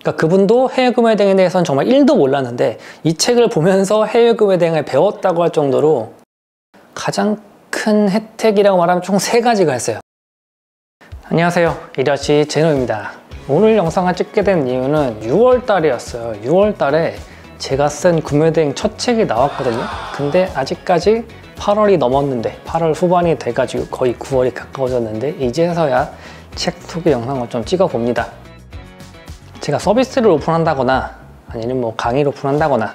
그러니까 그분도 해외 구매 대행에 대해서는 정말 1도 몰랐는데 이 책을 보면서 해외 구매 대행을 배웠다고 할 정도로 가장 큰 혜택이라고 말하면 총 3가지가 있어요. 안녕하세요, 이러시 제노입니다. 오늘 영상을 찍게 된 이유는 6월 달이었어요. 6월 달에 제가 쓴 구매대행 첫 책이 나왔거든요. 근데 아직까지 8월이 넘었는데 8월 후반이 돼가지고 거의 9월이 가까워졌는데 이제서야 책 소개 영상을 좀 찍어 봅니다. 제가 서비스를 오픈한다거나 아니면 뭐 강의를 오픈한다거나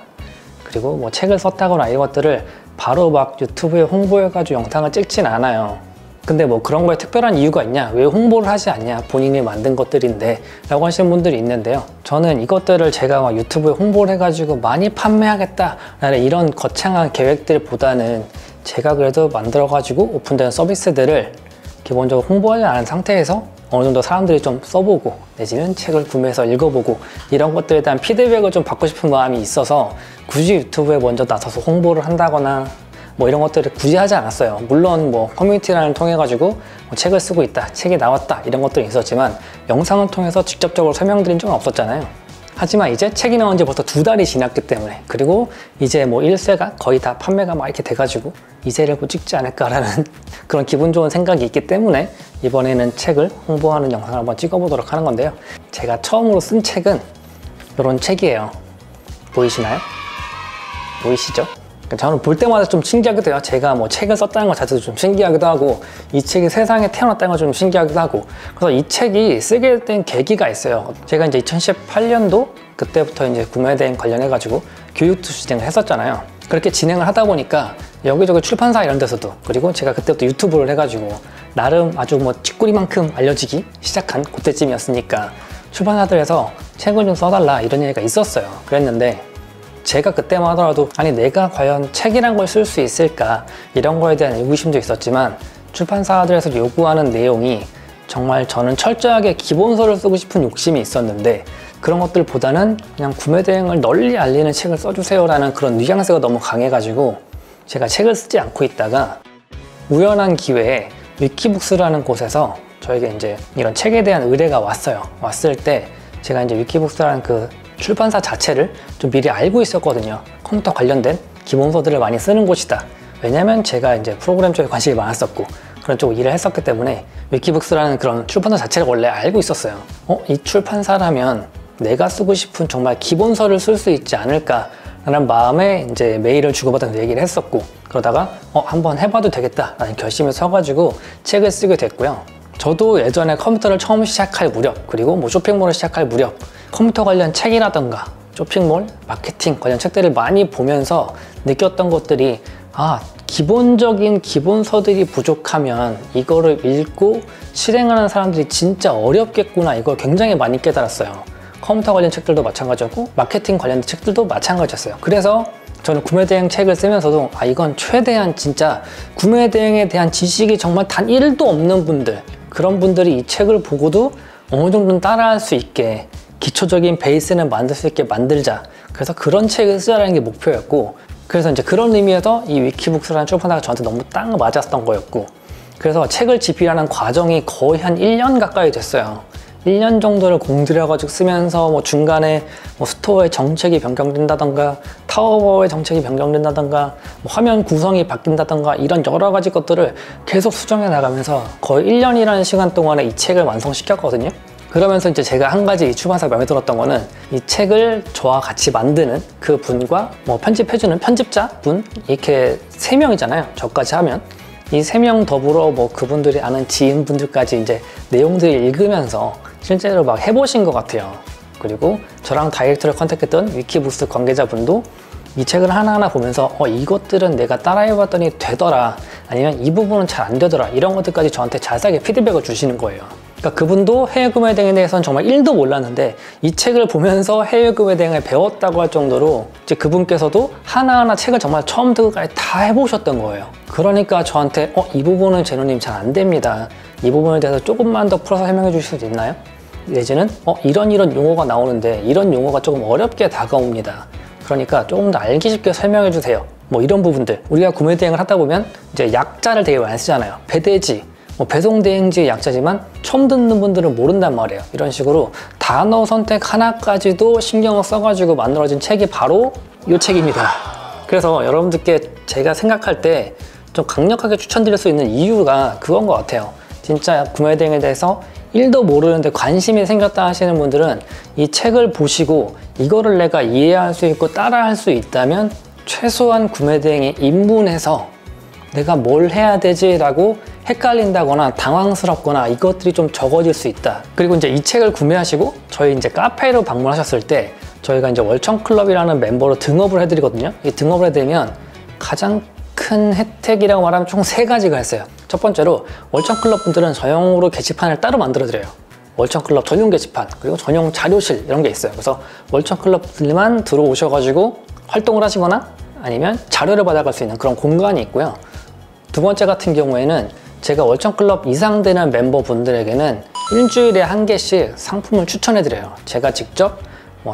그리고 뭐 책을 썼다거나 이런 것들을 바로 막 유튜브에 홍보해가지고 영상을 찍진 않아요. 근데 뭐 그런 거에 특별한 이유가 있냐, 왜 홍보를 하지 않냐, 본인이 만든 것들인데 라고 하시는 분들이 있는데요. 저는 이것들을 제가 막 유튜브에 홍보를 해가지고 많이 판매하겠다 라는 이런 거창한 계획들보다는 제가 그래도 만들어가지고 오픈된 서비스들을 기본적으로 홍보하지 않은 상태에서 어느 정도 사람들이 좀 써보고 내지는 책을 구매해서 읽어보고 이런 것들에 대한 피드백을 좀 받고 싶은 마음이 있어서 굳이 유튜브에 먼저 나서서 홍보를 한다거나 뭐 이런 것들을 굳이 하지 않았어요. 물론 뭐 커뮤니티란을 통해 가지고 뭐 책을 쓰고 있다, 책이 나왔다 이런 것들이 있었지만 영상을 통해서 직접적으로 설명드린 적은 없었잖아요. 하지만 이제 책이 나온 지 벌써 2달이 지났기 때문에, 그리고 이제 뭐 1세가 거의 다 판매가 막 이렇게 돼가지고 이세를 뭐 찍지 않을까라는 그런 기분 좋은 생각이 있기 때문에 이번에는 책을 홍보하는 영상을 한번 찍어보도록 하는 건데요. 제가 처음으로 쓴 책은 이런 책이에요. 보이시나요? 보이시죠? 저는 볼 때마다 좀 신기하기도 해요. 제가 뭐 책을 썼다는 것 자체도 좀 신기하기도 하고 이 책이 세상에 태어났다는 것 좀 신기하기도 하고, 그래서 이 책이 쓰게 된 계기가 있어요. 제가 이제 2018년도 그때부터 이제 구매대행 관련해 가지고 교육투 진행을 했었잖아요. 그렇게 진행을 하다 보니까 여기저기 출판사 이런 데서도, 그리고 제가 그때부터 유튜브를 해가지고 나름 아주 뭐 찌꾸리만큼 알려지기 시작한 그때쯤이었으니까 출판사들에서 책을 좀 써달라 이런 얘기가 있었어요. 그랬는데 제가 그때만 하더라도 아니 내가 과연 책이란 걸 쓸 수 있을까 이런 거에 대한 의구심도 있었지만 출판사들에서 요구하는 내용이 정말 저는 철저하게 기본서를 쓰고 싶은 욕심이 있었는데 그런 것들보다는 그냥 구매 대행을 널리 알리는 책을 써주세요 라는 그런 뉘앙스가 너무 강해가지고 제가 책을 쓰지 않고 있다가 우연한 기회에 위키북스라는 곳에서 저에게 이제 이런 책에 대한 의뢰가 왔어요. 왔을 때 제가 이제 위키북스라는 그 출판사 자체를 좀 미리 알고 있었거든요. 컴퓨터 관련된 기본서들을 많이 쓰는 곳이다. 왜냐면 제가 이제 프로그램 쪽에 관심이 많았었고 그런 쪽 일을 했었기 때문에 위키북스라는 그런 출판사 자체를 원래 알고 있었어요. 이 출판사라면 내가 쓰고 싶은 정말 기본서를 쓸 수 있지 않을까 라는 마음에 이제 메일을 주고받아서 얘기를 했었고, 그러다가 한번 해봐도 되겠다 라는 결심을 서가지고 책을 쓰게 됐고요. 저도 예전에 컴퓨터를 처음 시작할 무렵, 그리고 뭐 쇼핑몰을 시작할 무렵 컴퓨터 관련 책이라던가 쇼핑몰, 마케팅 관련 책들을 많이 보면서 느꼈던 것들이 기본적인 기본서들이 부족하면 이거를 읽고 실행하는 사람들이 진짜 어렵겠구나, 이걸 굉장히 많이 깨달았어요. 컴퓨터 관련 책들도 마찬가지였고 마케팅 관련 책들도 마찬가지였어요. 그래서 저는 구매대행 책을 쓰면서도 이건 최대한 진짜 구매대행에 대한 지식이 정말 단 1도 없는 분들, 그런 분들이 이 책을 보고도 어느 정도는 따라할 수 있게 기초적인 베이스는 만들 수 있게 만들자. 그래서 그런 책을 쓰자라는 게 목표였고, 그래서 이제 그런 의미에서 이 위키북스라는 출판사가 저한테 너무 딱 맞았던 거였고, 그래서 책을 집필하는 과정이 거의 한 1년 가까이 됐어요. 1년 정도를 공들여가지고 쓰면서 뭐 중간에 뭐 스토어의 정책이 변경된다던가 타워버의 정책이 변경된다던가 뭐 화면 구성이 바뀐다던가 이런 여러 가지 것들을 계속 수정해 나가면서 거의 1년이라는 시간 동안에 이 책을 완성시켰거든요. 그러면서 이제 제가 한 가지 이 출판사가 마음에 들었던 거는 이 책을 저와 같이 만드는 그 분과 뭐 편집해주는 편집자 분, 이렇게 3명이잖아요. 저까지 하면 이 3명 더불어 뭐 그분들이 아는 지인분들까지 이제 내용들을 읽으면서 실제로 막 해보신 것 같아요. 그리고 저랑 다이렉트를 컨택했던 위키북스 관계자분도 이 책을 하나하나 보면서 이것들은 내가 따라해봤더니 되더라, 아니면 이 부분은 잘 안 되더라, 이런 것들까지 저한테 자세하게 피드백을 주시는 거예요. 그러니까 그분도 해외 구매 대행에 대해서는 정말 1도 몰랐는데 이 책을 보면서 해외 구매 대행을 배웠다고 할 정도로 이제 그분께서도 하나하나 책을 정말 처음부터 끝까지 다 해보셨던 거예요. 그러니까 저한테 이 부분은 제노님 잘 안 됩니다, 이 부분에 대해서 조금만 더 풀어서 설명해 주실 수 있나요? 내지는 이런 용어가 나오는데 이런 용어가 조금 어렵게 다가옵니다. 그러니까 조금 더 알기 쉽게 설명해 주세요. 뭐 이런 부분들, 우리가 구매 대행을 하다 보면 이제 약자를 되게 많이 쓰잖아요. 배대지, 배송대행지의 약자지만 처음 듣는 분들은 모른단 말이에요. 이런 식으로 단어 선택 하나까지도 신경을 써가지고 만들어진 책이 바로 이 책입니다. 그래서 여러분들께 제가 생각할 때 좀 강력하게 추천드릴 수 있는 이유가 그건 것 같아요. 진짜 구매대행에 대해서 1도 모르는데 관심이 생겼다 하시는 분들은 이 책을 보시고 이거를 내가 이해할 수 있고 따라할 수 있다면 최소한 구매대행에 입문해서 내가 뭘 해야 되지? 라고 헷갈린다거나 당황스럽거나 이것들이 좀 적어질 수 있다. 그리고 이제 이 책을 구매하시고 저희 이제 카페로 방문하셨을 때 저희가 이제 월천클럽이라는 멤버로 등업을 해드리거든요. 이 등업을 해드리면 가장 큰 혜택이라고 말하면 총 3가지가 있어요. 첫 번째로 월천클럽 분들은 전용으로 게시판을 따로 만들어 드려요. 월천클럽 전용 게시판, 그리고 전용 자료실 이런 게 있어요. 그래서 월천클럽 분들만 들어오셔가지고 활동을 하시거나 아니면 자료를 받아갈 수 있는 그런 공간이 있고요. 두 번째 같은 경우에는 제가 월천클럽 이상 되는 멤버분들에게는 일주일에 1개씩 상품을 추천해 드려요. 제가 직접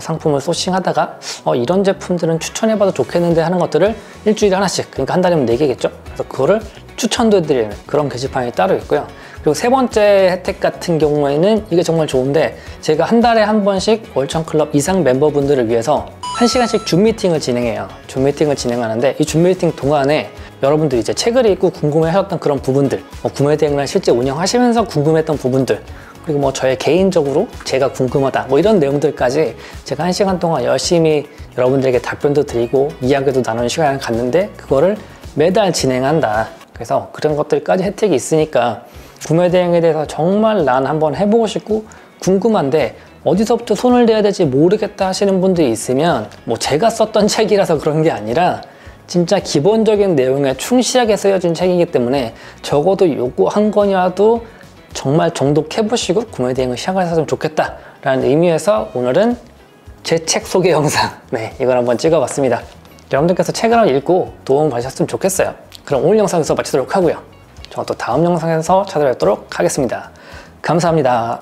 상품을 소싱하다가 이런 제품들은 추천해봐도 좋겠는데 하는 것들을 일주일에 하나씩, 그러니까 한 달이면 4개겠죠? 그래서 그거를 추천도 해드리는 그런 게시판이 따로 있고요. 그리고 세 번째 혜택 같은 경우에는 이게 정말 좋은데, 제가 한 달에 한 번씩 월천클럽 이상 멤버분들을 위해서 1시간씩 줌 미팅을 진행해요. 줌 미팅을 진행하는데 이 줌 미팅 동안에 여러분들이 이제 책을 읽고 궁금해 하셨던 그런 부분들, 구매대행을 실제 운영하시면서 궁금했던 부분들, 그리고 저의 개인적으로 제가 궁금하다 이런 내용들까지 제가 1시간 동안 열심히 여러분들에게 답변도 드리고 이야기도 나누는 시간을 갖는데 그거를 매달 진행한다. 그래서 그런 것들까지 혜택이 있으니까 구매대행에 대해서 정말 난 한번 해보고 싶고 궁금한데 어디서부터 손을 대야 될지 모르겠다 하시는 분들이 있으면 제가 썼던 책이라서 그런 게 아니라 진짜 기본적인 내용에 충실하게 쓰여진 책이기 때문에 적어도 요거 한 권이라도 정말 정독해보시고 구매대행을 시작하셨으면 좋겠다 라는 의미에서 오늘은 제 책 소개 영상 이걸 한번 찍어봤습니다. 여러분들께서 책을 읽고 도움 받으셨으면 좋겠어요. 그럼 오늘 영상에서 마치도록 하고요. 저는 또 다음 영상에서 찾아뵙도록 하겠습니다. 감사합니다.